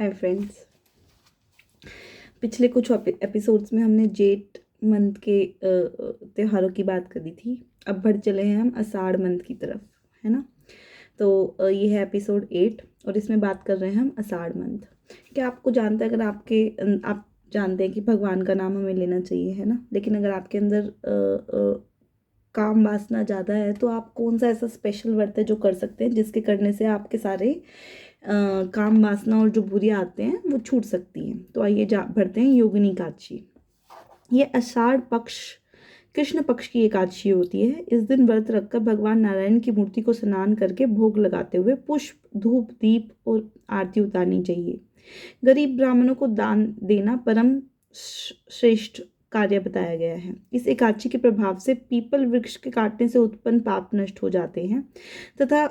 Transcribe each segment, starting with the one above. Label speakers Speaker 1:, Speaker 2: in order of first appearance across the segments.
Speaker 1: Hi friends. पिछले कुछ episodes में हमने जेठ मंथ के त्योहारों की बात करी थी। अब बढ़ चले हैं हम आषाढ़ मंथ की तरफ, है ना। तो ये है एपिसोड 8 और इसमें बात कर रहे हैं हम आषाढ़ मंथ। क्या आपको जानते हैं, अगर आप जानते हैं कि भगवान का नाम हमें लेना चाहिए, है ना, लेकिन अगर आपके अंदर काम वासना ज़्यादा है तो आप कौन सा ऐसा स्पेशल व्रत है जो कर सकते हैं जिसके करने से आपके सारे काम वासना और जो बुरी आते हैं वो छूट सकती हैं। तो आइए बढ़ते हैं योगिनी एकादशी। ये आषाढ़ पक्ष कृष्ण पक्ष की एकादशी होती है। इस दिन व्रत रखकर भगवान नारायण की मूर्ति को स्नान करके भोग लगाते हुए पुष्प, धूप, दीप और आरती उतारनी चाहिए। गरीब ब्राह्मणों को दान देना परम श्रेष्ठ कार्य बताया गया है। इस एकादशी के प्रभाव से पीपल वृक्ष के काटने से उत्पन्न पाप नष्ट हो जाते हैं तथा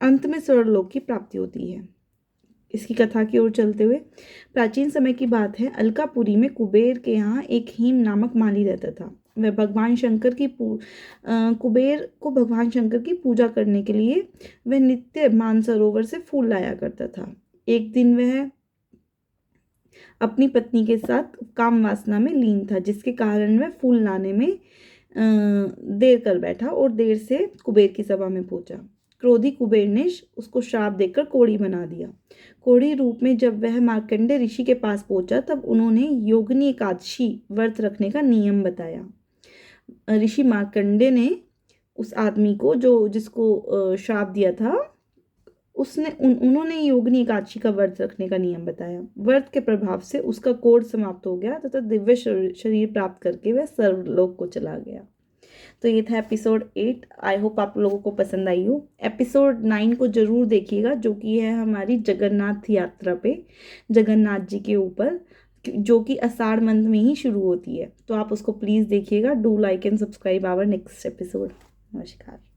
Speaker 1: अंत में स्वर्गलोक की प्राप्ति होती है। इसकी कथा की ओर चलते हुए, प्राचीन समय की बात है। अलकापुरी में कुबेर के यहाँ एक हीम नामक माली रहता था। वह कुबेर को भगवान शंकर की पूजा करने के लिए वह नित्य मानसरोवर से फूल लाया करता था। एक दिन वह अपनी पत्नी के साथ काम वासना में लीन था, जिसके कारण वह फूल लाने में देर कर बैठा और देर से कुबेर की सभा में पहुंचा। क्रोधी कुबेर ने उसको श्राप देकर कोढ़ी बना दिया। कोढ़ी रूप में जब वह मार्कंडे ऋषि के पास पहुंचा तब उन्होंने योगिनी एकादशी व्रत रखने का नियम बताया। ऋषि मार्कंडे ने उस आदमी को जिसको श्राप दिया था उन्होंने योगिनी एकादशी का व्रत रखने का नियम बताया। व्रत के प्रभाव से उसका कोढ़ समाप्त हो गया तथा दिव्य शरीर प्राप्त करके वह सर्वलोक को चला गया। तो ये था एपिसोड 8। आई होप आप लोगों को पसंद आई हो। एपिसोड 9 को जरूर देखिएगा, जो कि है हमारी जगन्नाथ यात्रा पे, जगन्नाथ जी के ऊपर, जो कि आषाढ़ मंथ में ही शुरू होती है। तो आप उसको प्लीज़ देखिएगा। Do like and subscribe our next episode. नमस्कार।